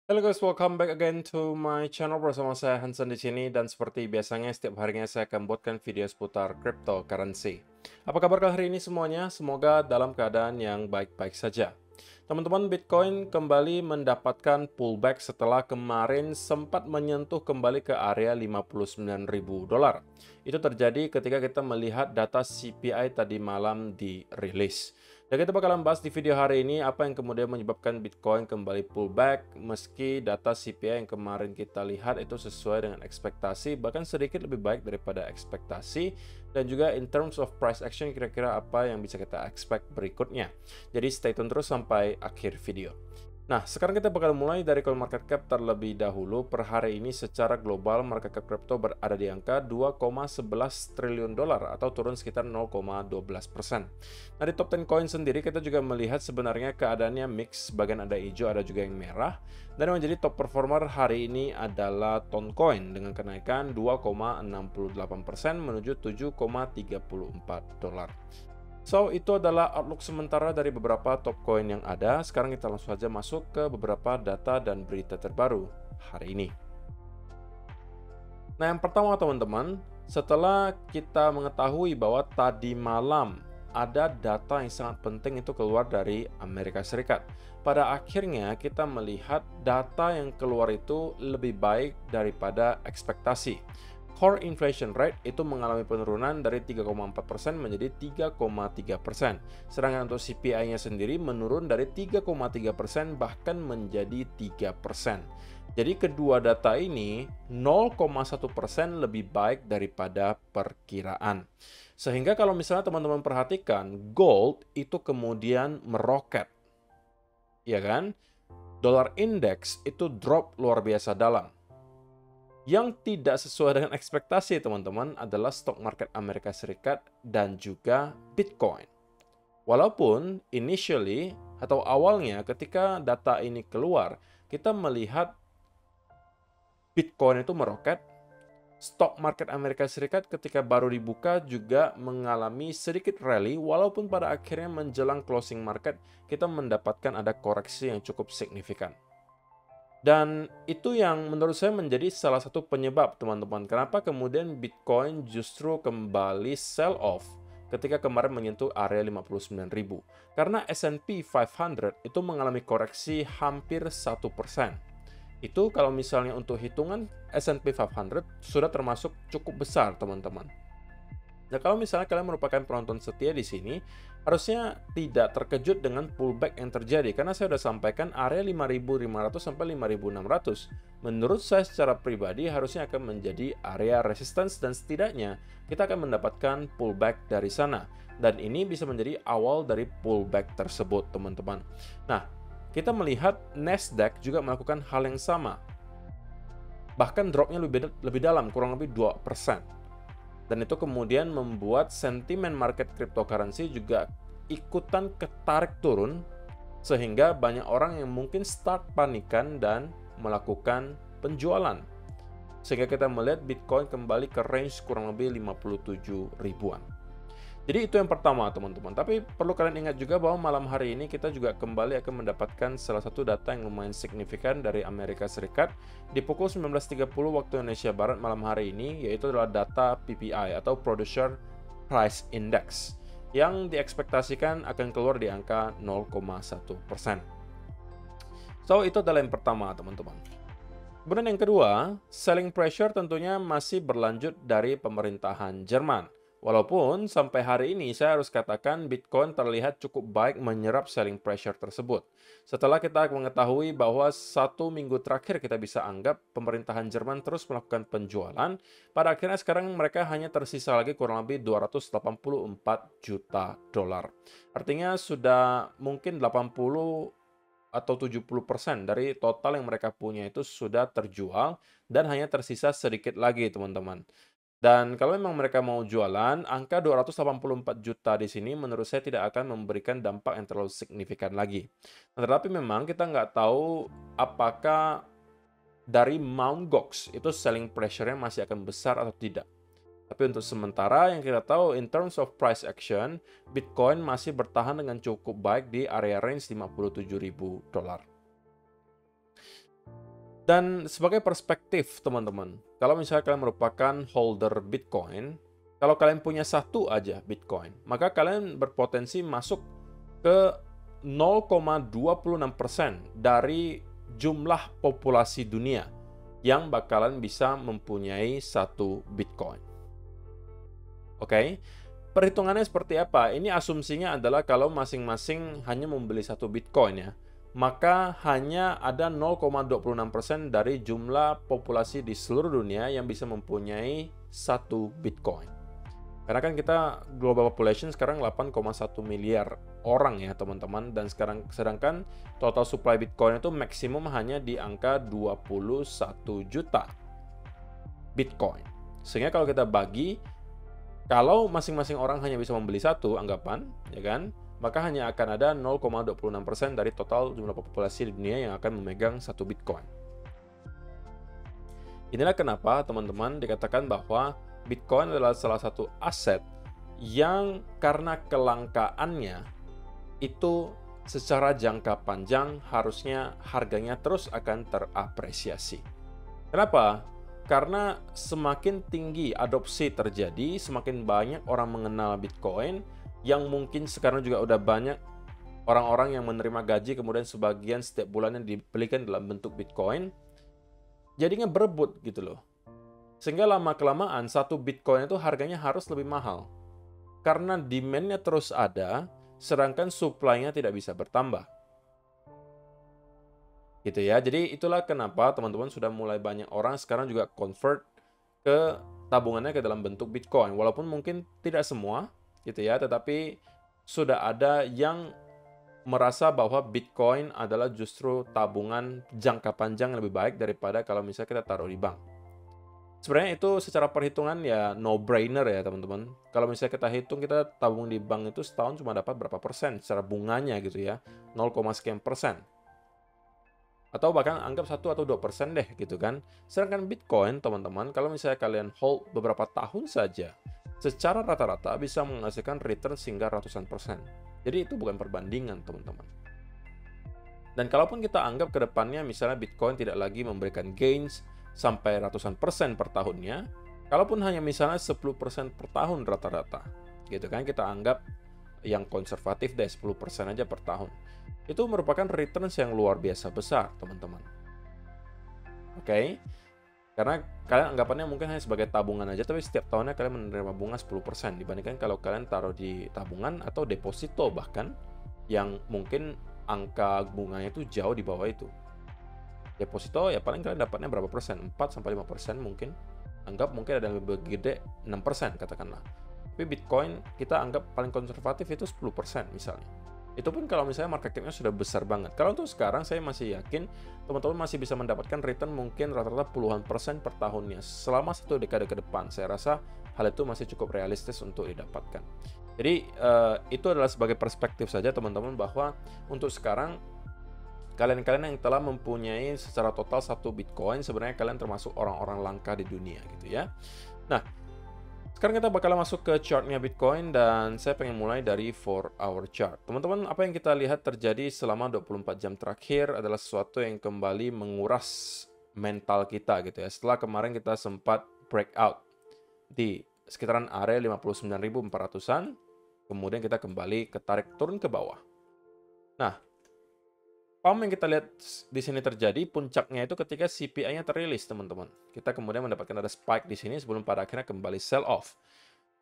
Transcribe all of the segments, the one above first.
Halo guys, welcome back again to my channel bersama saya Hansen di sini dan seperti biasanya setiap harinya saya akan buatkan video seputar cryptocurrency. Apa kabar kalian hari ini semuanya? Semoga dalam keadaan yang baik-baik saja. Teman-teman, Bitcoin kembali mendapatkan pullback setelah kemarin sempat menyentuh kembali ke area 59.000 dolar. Itu terjadi ketika kita melihat data CPI tadi malam dirilis. Dan kita bakalan bahas di video hari ini apa yang kemudian menyebabkan Bitcoin kembali pullback meski data CPI yang kemarin kita lihat itu sesuai dengan ekspektasi, bahkan sedikit lebih baik daripada ekspektasi, dan juga in terms of price action kira-kira apa yang bisa kita expect berikutnya. Jadi stay tune terus sampai akhir video. Nah, sekarang kita bakal mulai dari CoinMarketCap terlebih dahulu. Per hari ini secara global market cap crypto berada di angka 2,11 triliun dolar atau turun sekitar 0,12%. Nah, di top 10 coin sendiri kita juga melihat sebenarnya keadaannya mix, bagian ada hijau, ada juga yang merah. Dan yang menjadi top performer hari ini adalah Toncoin dengan kenaikan 2,68% menuju 7,34 dolar. So, itu adalah outlook sementara dari beberapa top coin yang ada. Sekarang kita langsung saja masuk ke beberapa data dan berita terbaru hari ini. Nah, yang pertama teman-teman, setelah kita mengetahui bahwa tadi malam ada data yang sangat penting itu keluar dari Amerika Serikat. Pada akhirnya kita melihat data yang keluar itu lebih baik daripada ekspektasi. Core inflation rate itu mengalami penurunan dari 3,4% menjadi 3,3%. Sedangkan untuk CPI-nya sendiri menurun dari 3,3% bahkan menjadi 3%. Jadi kedua data ini 0,1% lebih baik daripada perkiraan. Sehingga kalau misalnya teman-teman perhatikan, gold itu kemudian meroket. Ya kan? Dolar index itu drop luar biasa dalam. Yang tidak sesuai dengan ekspektasi teman-teman adalah stock market Amerika Serikat dan juga Bitcoin. Walaupun initially atau awalnya ketika data ini keluar, kita melihat Bitcoin itu meroket, stock market Amerika Serikat ketika baru dibuka juga mengalami sedikit rally, walaupun pada akhirnya menjelang closing market kita mendapatkan ada koreksi yang cukup signifikan. Dan itu yang menurut saya menjadi salah satu penyebab teman-teman kenapa kemudian Bitcoin justru kembali sell off ketika kemarin menyentuh area 59.000. Karena S&P 500 itu mengalami koreksi hampir 1%. Itu kalau misalnya untuk hitungan S&P 500 sudah termasuk cukup besar teman-teman. Nah, kalau misalnya kalian merupakan penonton setia di sini, harusnya tidak terkejut dengan pullback yang terjadi karena saya sudah sampaikan area 5.500 sampai 5.600. Menurut saya secara pribadi harusnya akan menjadi area resistance dan setidaknya kita akan mendapatkan pullback dari sana. Dan ini bisa menjadi awal dari pullback tersebut, teman-teman. Nah, kita melihat Nasdaq juga melakukan hal yang sama. Bahkan dropnya lebih dalam, kurang lebih 2%. Dan itu kemudian membuat sentimen market cryptocurrency juga ikutan ketarik turun, sehingga banyak orang yang mungkin start panikan dan melakukan penjualan. Sehingga kita melihat Bitcoin kembali ke range kurang lebih 57 ribuan. Jadi itu yang pertama teman-teman. Tapi perlu kalian ingat juga bahwa malam hari ini kita juga kembali akan mendapatkan salah satu data yang lumayan signifikan dari Amerika Serikat di pukul 19.30 waktu Indonesia Barat malam hari ini, yaitu adalah data PPI atau Producer Price Index yang diekspektasikan akan keluar di angka 0,1%. So, itu adalah yang pertama teman-teman. Kemudian yang kedua, selling pressure tentunya masih berlanjut dari pemerintahan Jerman. Walaupun sampai hari ini saya harus katakan Bitcoin terlihat cukup baik menyerap selling pressure tersebut. Setelah kita mengetahui bahwa 1 minggu terakhir kita bisa anggap pemerintahan Jerman terus melakukan penjualan, pada akhirnya sekarang mereka hanya tersisa lagi kurang lebih 284 juta dolar. Artinya sudah mungkin 80 atau 70% dari total yang mereka punya itu sudah terjual dan hanya tersisa sedikit lagi, teman-teman. Dan kalau memang mereka mau jualan, angka 284 juta di sini menurut saya tidak akan memberikan dampak yang terlalu signifikan lagi. Nah, tetapi memang kita nggak tahu apakah dari Mt. Gox itu selling pressure-nya masih akan besar atau tidak. Tapi untuk sementara yang kita tahu in terms of price action, Bitcoin masih bertahan dengan cukup baik di area range 57.000 dolar. Dan sebagai perspektif, teman-teman, kalau misalnya kalian merupakan holder Bitcoin, kalau kalian punya satu aja Bitcoin, maka kalian berpotensi masuk ke 0,26% dari jumlah populasi dunia yang bakalan bisa mempunyai satu Bitcoin. Oke, perhitungannya seperti apa? Ini asumsinya adalah kalau masing-masing hanya membeli satu Bitcoin ya, maka hanya ada 0,26% dari jumlah populasi di seluruh dunia yang bisa mempunyai satu Bitcoin. Karena kan kita global population sekarang 8,1 miliar orang ya teman-teman, dan sedangkan total supply Bitcoin itu maksimum hanya di angka 21 juta Bitcoin. Sehingga kalau kita bagi, kalau masing-masing orang hanya bisa membeli satu anggapan, ya kan, maka hanya akan ada 0,26% dari total jumlah populasi di dunia yang akan memegang satu Bitcoin. Inilah kenapa teman-teman dikatakan bahwa Bitcoin adalah salah satu aset yang karena kelangkaannya itu secara jangka panjang harusnya harganya terus akan terapresiasi. Kenapa? Karena semakin tinggi adopsi terjadi, semakin banyak orang mengenal Bitcoin, yang mungkin sekarang juga udah banyak orang-orang yang menerima gaji kemudian sebagian setiap bulannya dibelikan dalam bentuk Bitcoin, jadinya berebut gitu loh. Sehingga lama-kelamaan satu Bitcoin itu harganya harus lebih mahal. Karena demand-nya terus ada, sedangkan supply-nya tidak bisa bertambah. Gitu ya. Jadi itulah kenapa teman-teman sudah mulai banyak orang sekarang juga convert ke tabungannya ke dalam bentuk Bitcoin. Walaupun mungkin tidak semua, gitu ya, tetapi sudah ada yang merasa bahwa Bitcoin adalah justru tabungan jangka panjang yang lebih baik daripada kalau misalnya kita taruh di bank. Sebenarnya itu secara perhitungan ya no-brainer ya teman-teman. Kalau misalnya kita hitung, kita tabung di bank itu setahun cuma dapat berapa persen secara bunganya gitu ya, 0, sekian persen. Atau bahkan anggap 1 atau 2% deh gitu kan. Sedangkan Bitcoin teman-teman, kalau misalnya kalian hold beberapa tahun saja, secara rata-rata bisa menghasilkan return hingga ratusan persen. Jadi itu bukan perbandingan teman-teman. Dan kalaupun kita anggap ke depannya misalnya Bitcoin tidak lagi memberikan gains sampai ratusan persen per tahunnya, kalaupun hanya misalnya 10% per tahun rata-rata, gitu kan, kita anggap yang konservatif deh 10% aja per tahun. Itu merupakan returns yang luar biasa besar, teman-teman. Oke? Karena kalian anggapannya mungkin hanya sebagai tabungan aja, tapi setiap tahunnya kalian menerima bunga 10%, dibandingkan kalau kalian taruh di tabungan atau deposito bahkan, yang mungkin angka bunganya itu jauh di bawah itu. Deposito ya paling kalian dapatnya berapa persen? 4-5% mungkin. Anggap mungkin ada yang lebih gede 6% katakanlah. Tapi Bitcoin kita anggap paling konservatif itu 10% misalnya. Itu pun kalau misalnya market cap-nya sudah besar banget. Kalau untuk sekarang saya masih yakin teman-teman masih bisa mendapatkan return mungkin rata-rata puluhan persen per tahunnya selama 1 dekade ke depan. Saya rasa hal itu masih cukup realistis untuk didapatkan. Jadi itu adalah sebagai perspektif saja teman-teman, bahwa untuk sekarang kalian-kalian yang telah mempunyai secara total satu Bitcoin, sebenarnya kalian termasuk orang-orang langka di dunia gitu ya. Nah, sekarang kita bakal masuk ke chartnya Bitcoin, dan saya pengen mulai dari 4-hour chart. Teman-teman, apa yang kita lihat terjadi selama 24 jam terakhir adalah sesuatu yang kembali menguras mental kita gitu ya. Setelah kemarin kita sempat breakout di sekitaran area 59.400-an, kemudian kita kembali ketarik turun ke bawah. Nah, pump yang kita lihat di sini terjadi, puncaknya itu ketika CPI-nya terilis, teman-teman. Kita kemudian mendapatkan ada spike di sini sebelum pada akhirnya kembali sell off.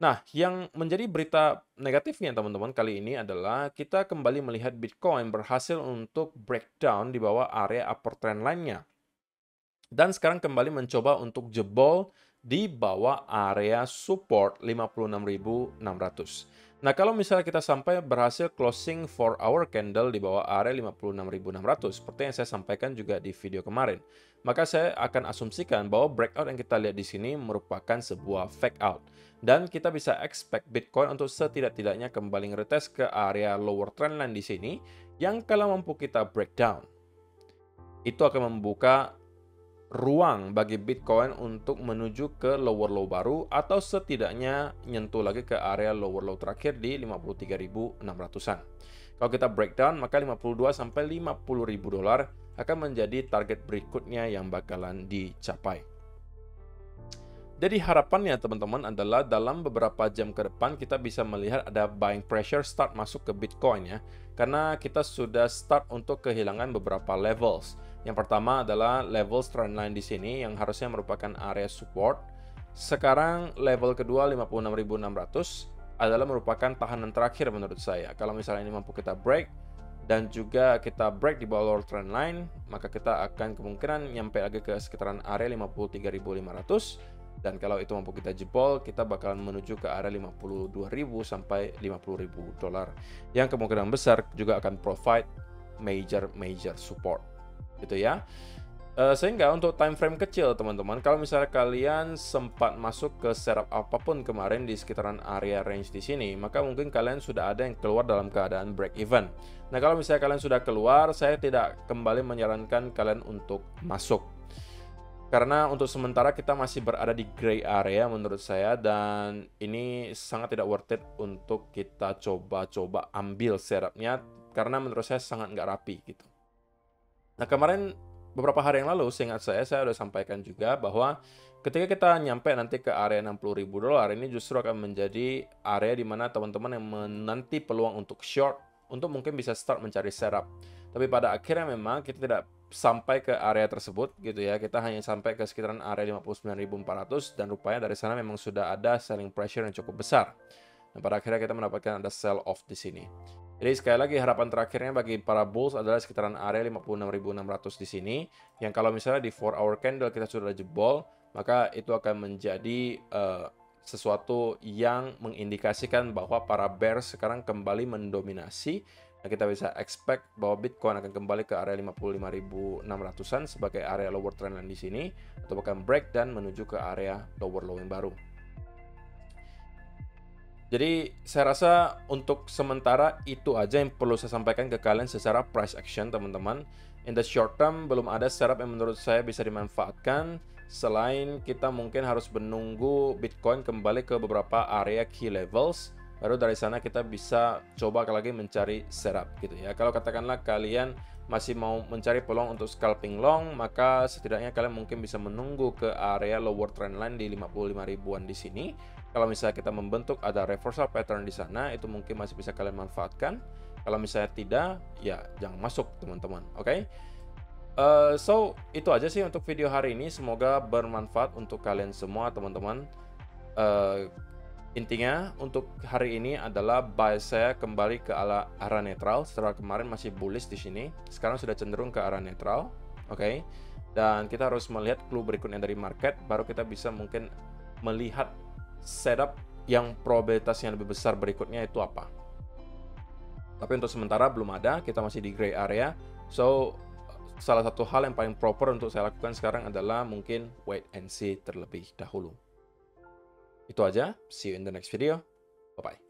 Nah, yang menjadi berita negatifnya, teman-teman, kali ini adalah kita kembali melihat Bitcoin berhasil untuk breakdown di bawah area upper trend line-nya. Dan sekarang kembali mencoba untuk jebol di bawah area support 56.600. Nah, kalau misalnya kita sampai berhasil closing 4-hour candle di bawah area 56.600, seperti yang saya sampaikan juga di video kemarin, maka saya akan asumsikan bahwa breakout yang kita lihat di sini merupakan sebuah fake out. Dan kita bisa expect Bitcoin untuk setidak-tidaknya kembali ngeretest ke area lower trendline di sini, yang kalau mampu kita breakdown, itu akan membuka ruang bagi Bitcoin untuk menuju ke lower low baru, atau setidaknya nyentuh lagi ke area lower low terakhir di 53.600-an. Kalau kita breakdown, maka 52 sampai 50.000 dolar akan menjadi target berikutnya yang bakalan dicapai. Jadi harapannya teman-teman adalah dalam beberapa jam ke depan kita bisa melihat ada buying pressure start masuk ke Bitcoin ya. Karena kita sudah start untuk kehilangan beberapa levels. Yang pertama adalah levels trendline di sini yang harusnya merupakan area support. Sekarang level kedua 56.600 adalah merupakan tahanan terakhir menurut saya. Kalau misalnya ini mampu kita break dan juga kita break di bawah lower trend line, maka kita akan kemungkinan nyampe lagi ke sekitaran area 53.500. Dan kalau itu mampu kita jebol, kita bakalan menuju ke area 52.000 sampai 50.000 dolar. Yang kemungkinan besar juga akan provide major support. Gitu ya. Sehingga untuk time frame kecil teman-teman, kalau misalnya kalian sempat masuk ke setup apapun kemarin di sekitaran area range di sini, maka mungkin kalian sudah ada yang keluar dalam keadaan break even. Nah, kalau misalnya kalian sudah keluar, saya tidak kembali menyarankan kalian untuk masuk. Karena untuk sementara kita masih berada di gray area menurut saya, dan ini sangat tidak worth it untuk kita coba-coba ambil setupnya, karena menurut saya sangat nggak rapi gitu. Nah, kemarin beberapa hari yang lalu seingat saya sudah sampaikan juga bahwa ketika kita nyampe nanti ke area 60.000 dolar, ini justru akan menjadi area di mana teman-teman yang menanti peluang untuk short untuk mungkin bisa start mencari setup. Tapi pada akhirnya memang kita tidak sampai ke area tersebut gitu ya. Kita hanya sampai ke sekitaran area 59.400 dan rupanya dari sana memang sudah ada selling pressure yang cukup besar. Dan pada akhirnya kita mendapatkan ada sell off di sini. Jadi sekali lagi harapan terakhirnya bagi para bulls adalah sekitaran area 56.600 di sini, yang kalau misalnya di 4 hour candle kita sudah jebol, maka itu akan menjadi sesuatu yang mengindikasikan bahwa para bears sekarang kembali mendominasi. Nah, kita bisa expect bahwa Bitcoin akan kembali ke area 55.600-an sebagai area lower trendline di sini, atau bahkan break dan menuju ke area lower low yang baru. Jadi saya rasa untuk sementara itu aja yang perlu saya sampaikan ke kalian secara price action teman-teman. In the short term belum ada setup yang menurut saya bisa dimanfaatkan selain kita mungkin harus menunggu Bitcoin kembali ke beberapa area key levels. Baru dari sana kita bisa coba lagi mencari setup gitu ya. Kalau katakanlah kalian masih mau mencari peluang untuk scalping long, maka setidaknya kalian mungkin bisa menunggu ke area lower trendline di 55 ribuan di sini. Kalau misalnya kita membentuk ada reversal pattern di sana, itu mungkin masih bisa kalian manfaatkan. Kalau misalnya tidak, ya jangan masuk teman-teman. Oke? So itu aja sih untuk video hari ini. Semoga bermanfaat untuk kalian semua teman-teman. Intinya untuk hari ini adalah buy saya kembali ke arah netral. Setelah kemarin masih bullish di sini, sekarang sudah cenderung ke arah netral. Oke? Dan kita harus melihat clue berikutnya dari market, baru kita bisa mungkin melihat setup yang probabilitasnya lebih besar berikutnya itu apa. Tapi untuk sementara belum ada, kita masih di gray area. So salah satu hal yang paling proper untuk saya lakukan sekarang adalah mungkin wait and see terlebih dahulu. Itu aja, see you in the next video, bye bye.